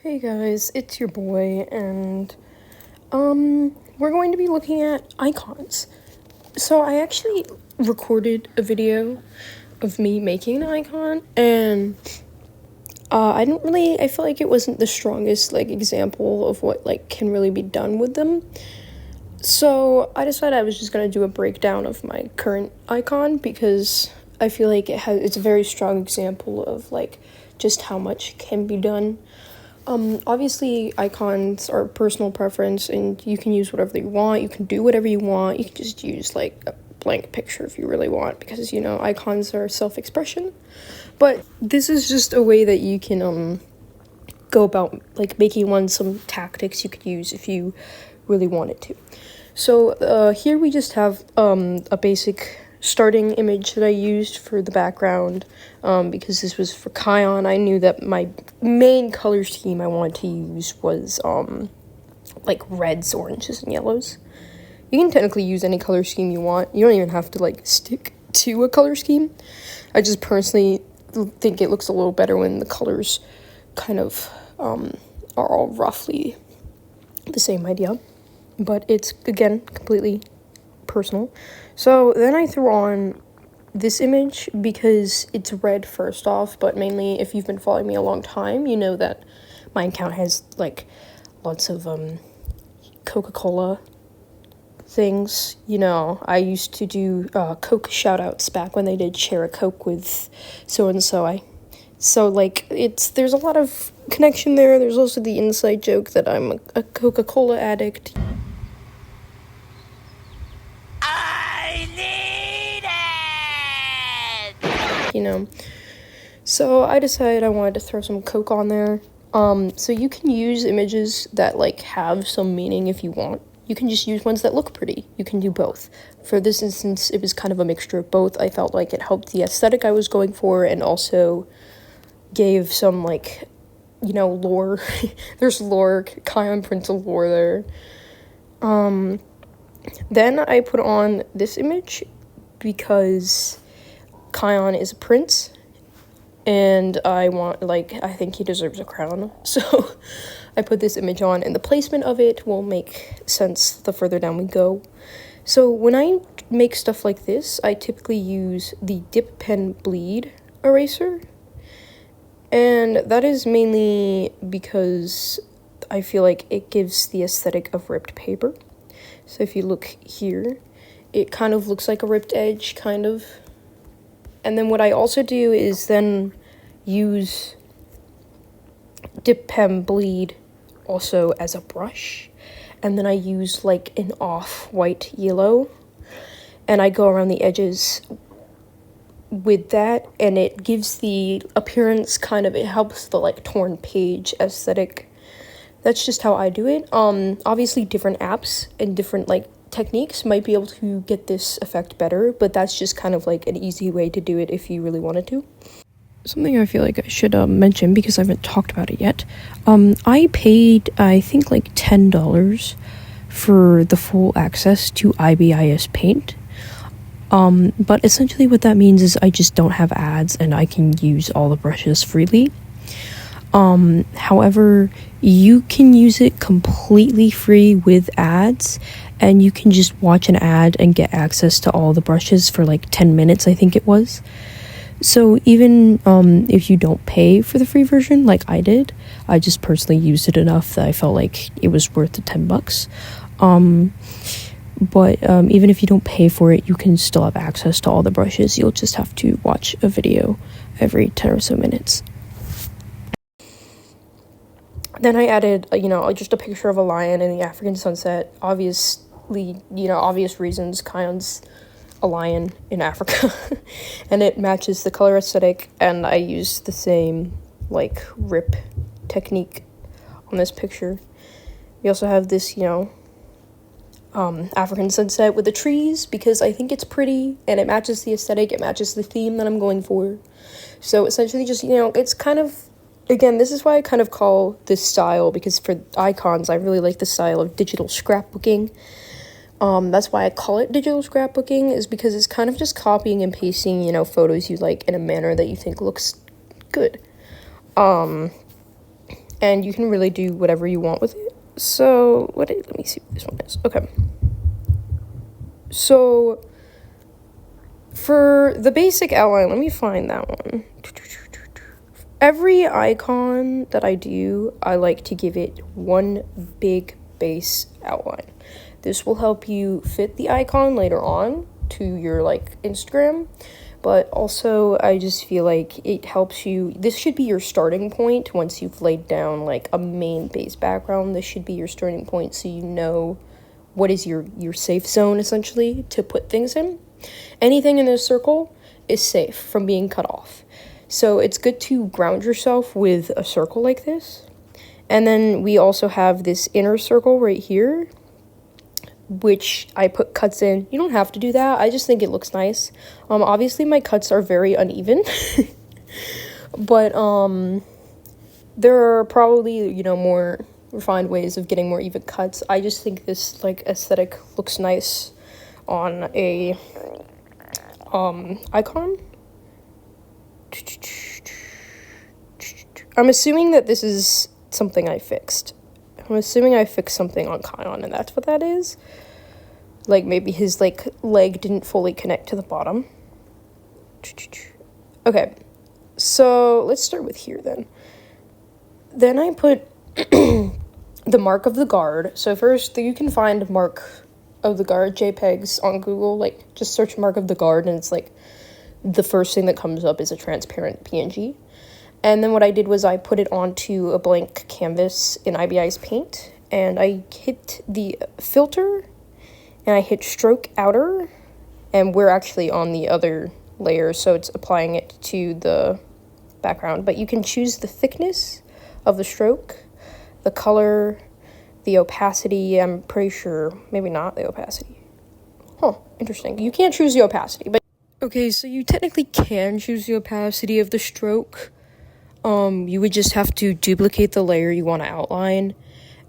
Hey guys, it's your boy, and we're going to be looking at icons. So I actually recorded a video of me making an icon, and I feel like it wasn't the strongest example of what can really be done with them. So I decided I was just gonna do a breakdown of my current icon because I feel like it's a very strong example of just how much can be done. Obviously, icons are personal preference, and you can use whatever you want. You can do whatever you want. You can just use, a blank picture if you really want, because, icons are self-expression. But this is just a way that you can, go about, making one, some tactics you could use if you really wanted to. So, here we just have, a basic starting image that I used for the background, because this was for Kion. I knew that my main color scheme I wanted to use was reds, oranges, and yellows. You can technically use any color scheme you want. You don't even have to stick to a color scheme. I just personally think it looks a little better when the colors kind of are all roughly the same idea, but it's again completely personal. So then I threw on this image because it's red first off, but mainly if you've been following me a long time, you know that my account has lots of Coca-Cola things. I used to do Coke shoutouts back when they did share a Coke with so and so. There's a lot of connection there. There's also the inside joke that I'm a Coca-Cola addict. So I decided I wanted to throw some Coke on there. So you can use images that have some meaning if you want. You can just use ones that look pretty. You can do both. For this instance, it was kind of a mixture of both. I felt like it helped the aesthetic I was going for and also gave some lore. There's lore, Kion Prince's lore there. Then I put on this image because Kion is a prince, and I think he deserves a crown. So I put this image on, and the placement of it will make sense the further down we go. So when I make stuff like this, I typically use the Dip Pen Bleed eraser, and that is mainly because I feel like it gives the aesthetic of ripped paper. So if you look here, it kind of looks like a ripped edge, kind of. And then what I also do is then use Dip Pen Bleed also as a brush. And then I use an off-white yellow. And I go around the edges with that. And it gives the appearance it helps the torn page aesthetic. That's just how I do it. Obviously different apps and different techniques might be able to get this effect better, but that's just kind of an easy way to do it if you really wanted to. Something I feel like I should mention because I haven't talked about it yet. I paid I think $10 for the full access to IBIS Paint. But essentially what that means is I just don't have ads and I can use all the brushes freely. However, you can use it completely free with ads, and you can just watch an ad and get access to all the brushes for 10 minutes, I think it was. So even if you don't pay for the free version like I did, I just personally used it enough that I felt like it was worth the $10. But even if you don't pay for it, you can still have access to all the brushes. You'll just have to watch a video every 10 or so minutes. Then I added, just a picture of a lion in the African sunset. Obviously, obvious reasons, Kion's a lion in Africa. And it matches the color aesthetic, and I used the same, rip technique on this picture. We also have this, African sunset with the trees, because I think it's pretty, and it matches the aesthetic, it matches the theme that I'm going for. So essentially just, it's kind of, again, this is why I kind of call this style, because for icons, I really like the style of digital scrapbooking. That's why I call it digital scrapbooking, is because it's kind of just copying and pasting, photos you like in a manner that you think looks good. and you can really do whatever you want with it. So, let me see what this one is. Okay. So, for the basic outline, let me find that one. Every icon that I do, I like to give it one big base outline. This will help you fit the icon later on to your like Instagram, but also I just feel like it helps you. This should be your starting point once you've laid down like a main base background. This should be your starting point so you know what is your safe zone essentially to put things in. Anything in this circle is safe from being cut off. So it's good to ground yourself with a circle like this. And then we also have this inner circle right here, which I put cuts in. You don't have to do that. I just think it looks nice. Obviously my cuts are very uneven, but there are probably, you know, more refined ways of getting more even cuts. I just think this like aesthetic looks nice on a icon. I'm assuming that this is something I fixed. I'm assuming I fixed something on Kion, and that's what that is. Like, maybe his, like, leg didn't fully connect to the bottom. Okay, so let's start with here, then. Then I put the mark of the guard. So first, you can find mark of the guard JPEGs on Google. Like, just search mark of the guard, and it's, like, the first thing that comes up is a transparent PNG. And then what I did was I put it onto a blank canvas in IBI's Paint, and I hit the filter, and I hit stroke outer, and we're actually on the other layer, so it's applying it to the background. But you can choose the thickness of the stroke, the color, the opacity. I'm pretty sure, maybe not the opacity. Huh, interesting. You can't choose the opacity, but okay, so you technically can choose the opacity of the stroke. You would just have to duplicate the layer you want to outline,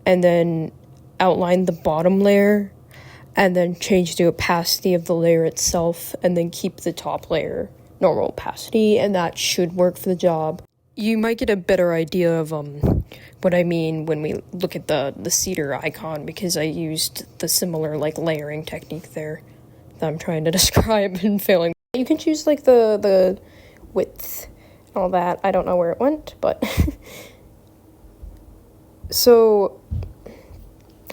and then outline the bottom layer, and then change the opacity of the layer itself, and then keep the top layer normal opacity, and that should work for the job. You might get a better idea of what I mean when we look at the cedar icon, because I used the similar like layering technique there that I'm trying to describe and failing. You can choose like the width and all that. I don't know where it went, but so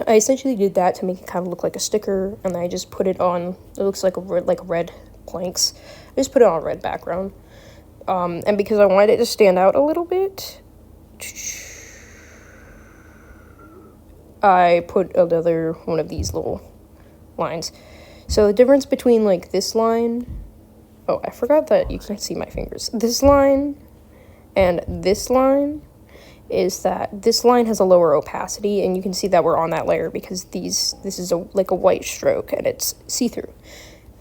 I essentially did that to make it kind of look like a sticker, and I just put it on. It looks like red planks. I just put it on a red background, and because I wanted it to stand out a little bit, I put another one of these little lines. So the difference between like this line, oh, I forgot that you can't see my fingers. This line and this line is that this line has a lower opacity, and you can see that we're on that layer because this is like a white stroke and it's see-through.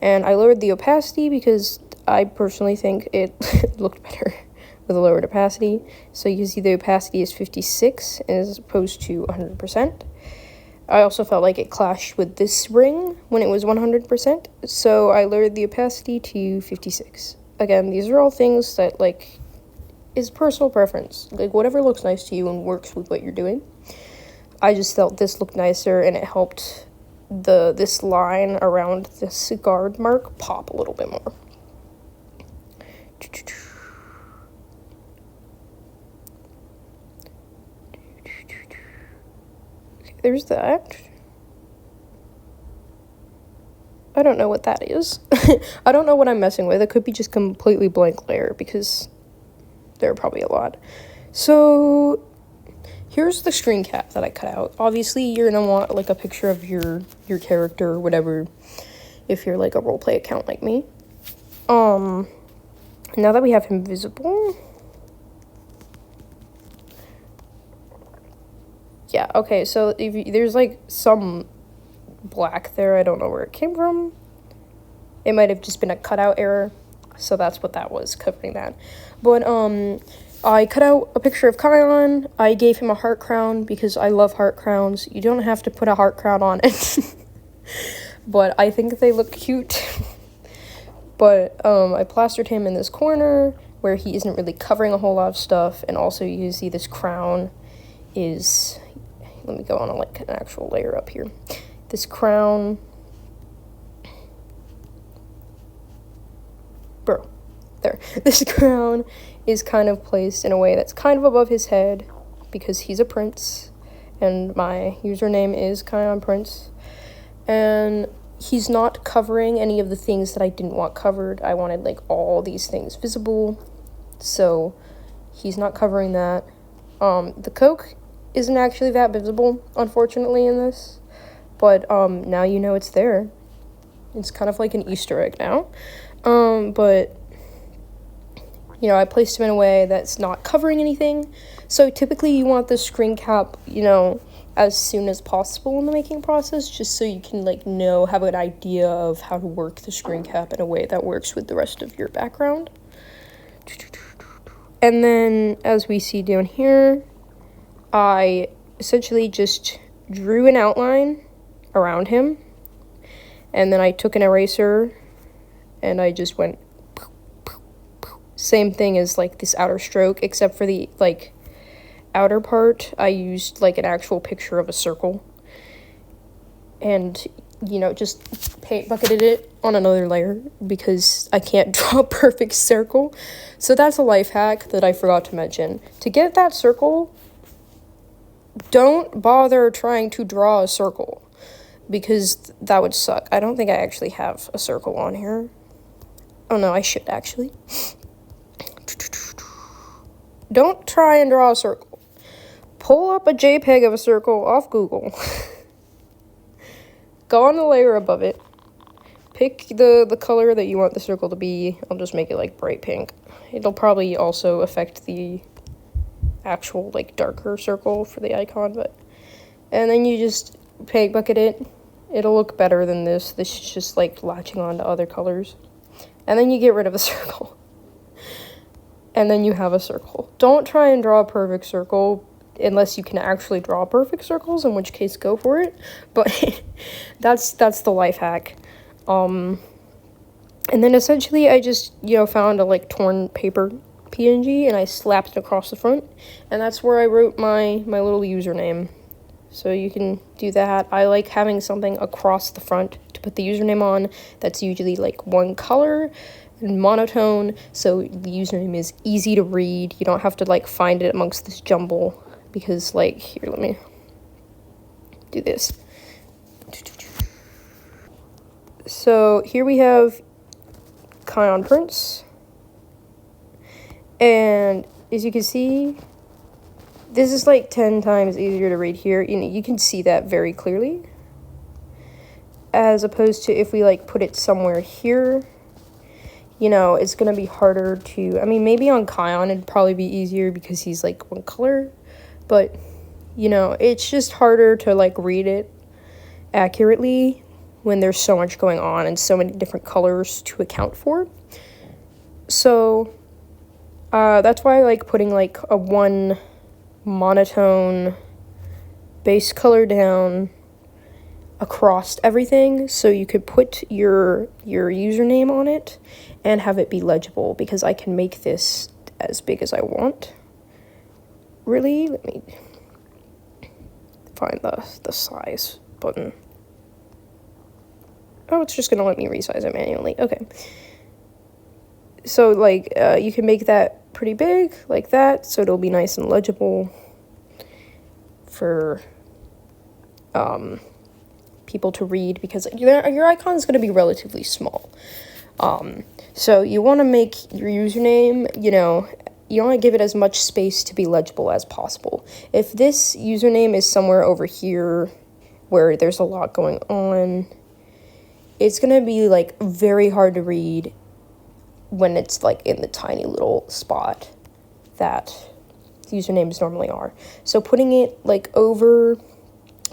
And I lowered the opacity because I personally think it looked better with a lowered opacity. So you can see the opacity is 56 as opposed to 100%. I also felt like it clashed with this ring when it was 100%, so I lowered the opacity to 56. Again, these are all things that, like, is personal preference. Like, whatever looks nice to you and works with what you're doing. I just felt this looked nicer, and it helped this line around this guard mark pop a little bit more. There's that. I don't know what that is. I don't know what I'm messing with. It could be just completely blank layer because there are probably a lot. So here's the screen cap that I cut out. Obviously, you're gonna want like a picture of your character or whatever if you're like a roleplay account like me. Now that we have him visible. Yeah, okay, so there's, like, some black there. I don't know where it came from. It might have just been a cutout error, so that's what that was, covering that. But, I cut out a picture of Kion. I gave him a heart crown because I love heart crowns. You don't have to put a heart crown on it. But I think they look cute. But, I plastered him in this corner where he isn't really covering a whole lot of stuff, and also you see this crown. is, let me go on like an actual layer up here. This crown, bro, there. This crown is kind of placed in a way that's kind of above his head because he's a prince, and my username is Kion Prince, and he's not covering any of the things that I didn't want covered. I wanted like all these things visible, so he's not covering that. The Coke isn't actually that visible, unfortunately, in this, but now you know it's there. It's kind of like an Easter egg now. But you know, I placed him in a way that's not covering anything. So typically you want the screen cap, you know, as soon as possible in the making process, just so you can like have an idea of how to work the screen cap in a way that works with the rest of your background. And then as we see down here, I essentially just drew an outline around him, and then I took an eraser and I just went same thing as like this outer stroke, except for the like outer part I used like an actual picture of a circle, and you know, just paint bucketed it on another layer because I can't draw a perfect circle. So that's a life hack that I forgot to mention. To get that circle, don't bother trying to draw a circle because that would suck. I don't think I actually have a circle on here. Oh no, I should actually. Don't try and draw a circle. Pull up a JPEG of a circle off Google. Go on the layer above it. Pick the color that you want the circle to be. I'll just make it like bright pink. It'll probably also affect the actual like darker circle for the icon, but and then you just paint bucket it. It'll look better than this. This is just like latching on to other colors. And then you get rid of a circle. And then you have a circle. Don't try and draw a perfect circle unless you can actually draw perfect circles, in which case go for it. But that's the life hack. And then essentially I just, you know, found a like torn paper PNG and I slapped it across the front, and that's where I wrote my little username. So you can do that. I like having something across the front to put the username on that's usually like one color and monotone, so the username is easy to read. You don't have to like find it amongst this jumble, because like, here, let me do this. So here we have Kion Prince, and as you can see, this is like 10 times easier to read here. You know, you can see that very clearly, as opposed to if we like put it somewhere here. You know, it's gonna be harder to, I mean, maybe on Kion it'd probably be easier because he's like one color, but you know, it's just harder to like read it accurately when there's so much going on and so many different colors to account for. So that's why I like putting like a one monotone base color down across everything, so you could put your username on it and have it be legible, because I can make this as big as I want. Really, let me find the size button. Oh, it's just gonna let me resize it manually. Okay. So like you can make that pretty big like that, so it'll be nice and legible for people to read, because your icon is going to be relatively small. So you want to make your username, you know, you want to give it as much space to be legible as possible. If this username is somewhere over here where there's a lot going on, it's going to be like very hard to read when it's like in the tiny little spot that usernames normally are. So putting it like over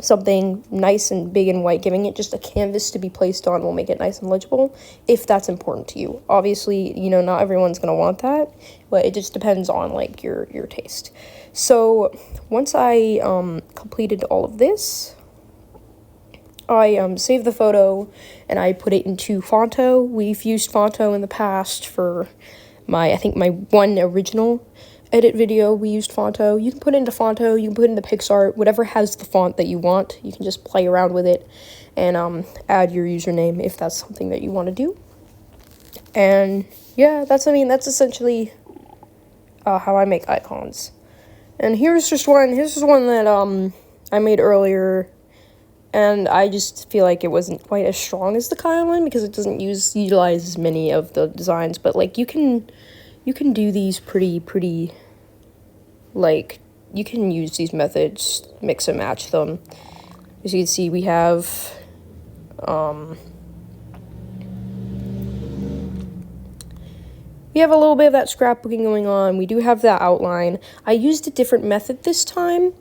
something nice and big and white, giving it just a canvas to be placed on, will make it nice and legible, if that's important to you. Obviously, you know, not everyone's gonna want that, but it just depends on like your taste. So once I completed all of this, I saved the photo and I put it into Fonto. We've used Fonto in the past for I think my one original edit video, we used Fonto. You can put it into Fonto, you can put it into PixArt, whatever has the font that you want. You can just play around with it and add your username if that's something that you want to do. And yeah, that's essentially how I make icons. And here's just one that I made earlier, and I just feel like it wasn't quite as strong as the Kion one because it doesn't utilize as many of the designs, but like you can do these pretty like you can use these methods, mix and match them. As you can see, we have we have a little bit of that scrapbooking going on. We do have that outline. I used a different method this time,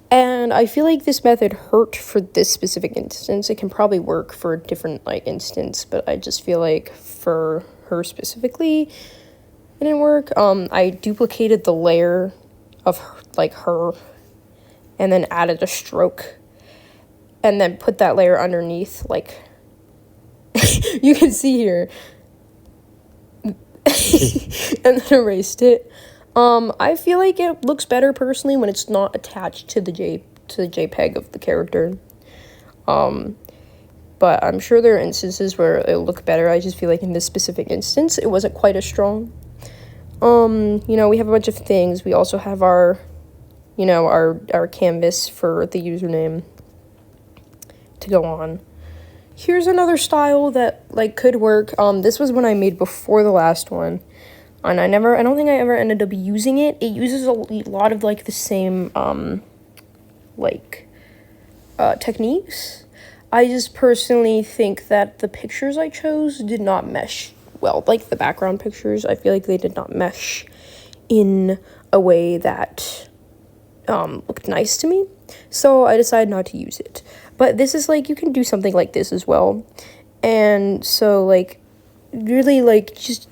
and I feel like this method hurt for this specific instance. It can probably work for a different like instance, but I just feel like for her specifically, it didn't work. I duplicated the layer of her, and then added a stroke, and then put that layer underneath, like you can see here. And then erased it. I feel like it looks better personally when it's not attached to the JPEG of the character. But I'm sure there are instances where it'll look better. I just feel like in this specific instance, it wasn't quite as strong. We have a bunch of things. We also have our canvas for the username to go on. Here's another style that like could work. This was one I made before the last one, and I don't think I ever ended up using it. It uses a lot of like the same techniques. I just personally think that the pictures I chose did not mesh well. Like the background pictures, I feel like they did not mesh in a way that looked nice to me. So I decided not to use it. But this is like, you can do something like this as well. And so like, really like, just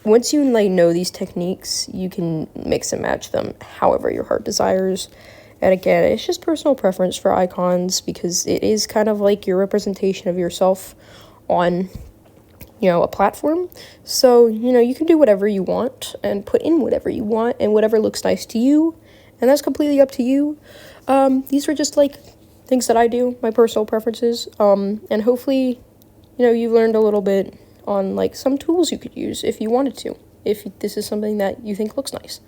once you like know these techniques, you can mix and match them however your heart desires. And again, it's just personal preference for icons because it is kind of like your representation of yourself on, a platform. So, you can do whatever you want and put in whatever you want and whatever looks nice to you. And that's completely up to you. These are just like things that I do, my personal preferences. And hopefully, you've learned a little bit on like some tools you could use if you wanted to, if this is something that you think looks nice.